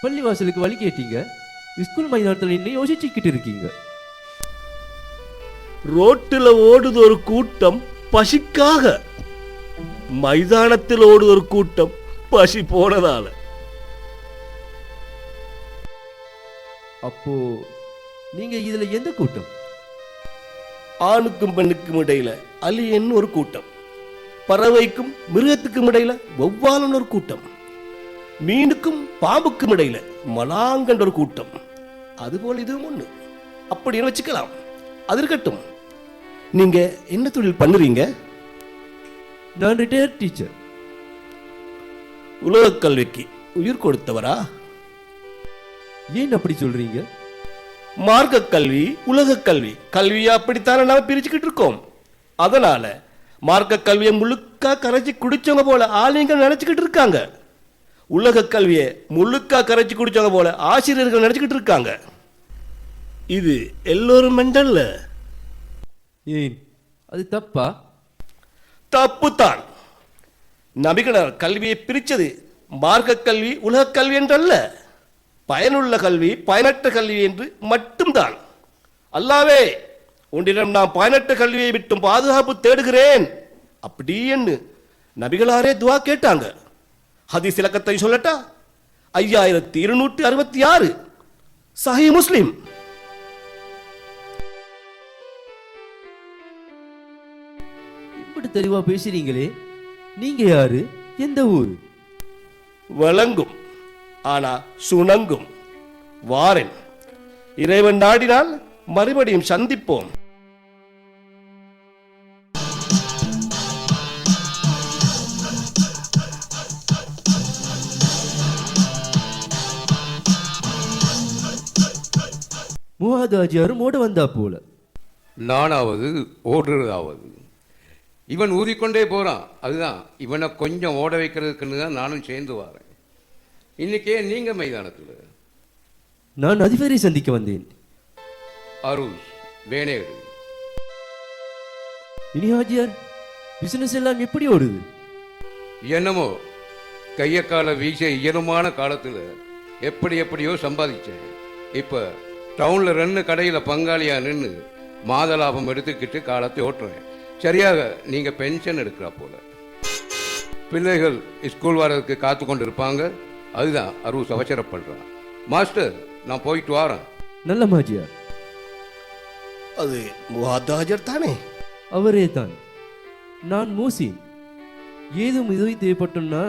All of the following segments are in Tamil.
பள்ளிவாசலுக்கு வழி கேட்டீங்க, ஸ்கூல் மைதானத்தில் இன்னும் யோசிச்சுக்கிட்டு இருக்கீங்க. ரோட்டில் ஓடுது ஒரு கூட்டம் பசிக்காக, மைதானத்தில் ஓடுது ஒரு கூட்டம் பசி போனதால. அப்போ நீங்க இதுல எந்த கூட்டம்? ஆணுக்கும் பெண்ணுக்கும் இடையில அலியன் ஒரு கூட்டம், பறவைக்கும் மிருகத்துக்கும் இடையில வௌவாலன் ஒரு கூட்டம், மீனுக்கும் பாம்புக்கும் இடையில மலாங்கன்ற ஒரு கூட்டம். அதுபோல் இதுவும் ஒண்ணு. அப்படின்னு வச்சுக்கலாம். அது இருக்கட்டும். நீங்க என்ன தொழில் பண்ணுறீங்க? நான் ரிட்டையர்ட் டீச்சர். உலக கல்விக்கு உயிர் கொடுத்தவரா? ஏன் அப்படி சொல்றீங்க? மார்க்க கல்வி, உலக கல்வி, கல்வியா அப்படித்தானே நாம பிரிச்சுக்கிட்டு இருக்கோம். அதனால மார்க்க கல்வியை முழுக்கா கரைச்சி குடிச்சவங்க போல ஆளுங்க நினைச்சுக்கிட்டு இருக்காங்க. உலக கல்வியை முழுக்கா கரைச்சி குடிச்சவங்க போல ஆசிரியர்கள் நினைச்சுக்கிட்டு இருக்காங்க. இது எல்லோரும் மெண்டல்ல. ஏன் அது தப்பா? தப்புத்தான். நபிகளார் கல்வியை பிரிச்சது மார்க்க கல்வி உலக கல்வி என்றல்ல, பயனுள்ள கல்வி பயனற்ற கல்வி என்று மட்டும்தான். அல்லாவே, உன்னிடம் நான் பயனற்ற கல்வியை விட்டும் பாதுகாப்பு தேடுகிறேன் அப்படின்னு நபிகளாரே துவா கேட்டாங்க. ஹதீஸ் இலக்கத்தை சொல்லட்டா? 5266 சஹீஹ் முஸ்லிம். இப்படி தெளிவா பேசுறீங்களே, நீங்க யாரு, எந்த ஊரு? வழங்கும் ஆனா சுணங்கும். வாரன், இறைவன் நாடினால் மறுபடியும் சந்திப்போம். முஹாதாஜியாரும் ஓட வந்தா போல. நானாவது ஓடுறதாவது. இவன் ஊறிக்கொண்டே போகிறான். அதுதான் இவனை கொஞ்சம் ஓட வைக்கிறதுக்குன்னு தான் நானும் சேர்ந்து வரேன். இன்னைக்கே நீங்கள் மைதானத்தில். நான் அதிபரை சந்திக்க வந்தேன். அருஷ் வேணேடு. இனி ஹாஜியார், பிசினஸ் எல்லாம் எப்படி ஓடுது? என்னமோ கையை காலை வீச இயலுமான காலத்தில் எப்படியோ சம்பாதிச்சேன். இப்போ டவுனில் 2 கடையில் பங்காளியாக நின்று மாத லாபம் எடுத்துக்கிட்டு காலத்தை ஓட்டுறேன். சரியாக நீங்கள் பென்ஷன் எடுக்கிறா போல. பிள்ளைகள் ஸ்கூல் வரதுக்கு காத்து கொண்டு இருப்பாங்க. அதுதான் அருள் அவசரப்படுறான். மாஸ்டர், நான் போயிட்டு வரேன். நல்ல மாஜியார். அது முஹாதாஜர் தானே? அவரே தான். நான் மூசின். ஏதும் உதவி தேவைப்பட்டோம்னா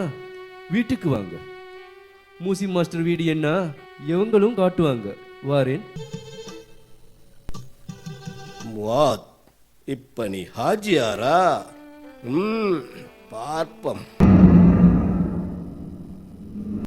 வீட்டுக்கு வாங்க. மூசி மாஸ்டர் வீடு என்ன எவங்களும் காட்டுவாங்க. வாரேன். முவாத், இப்ப நீ ஹாஜியாரா? பார்ப்பம்.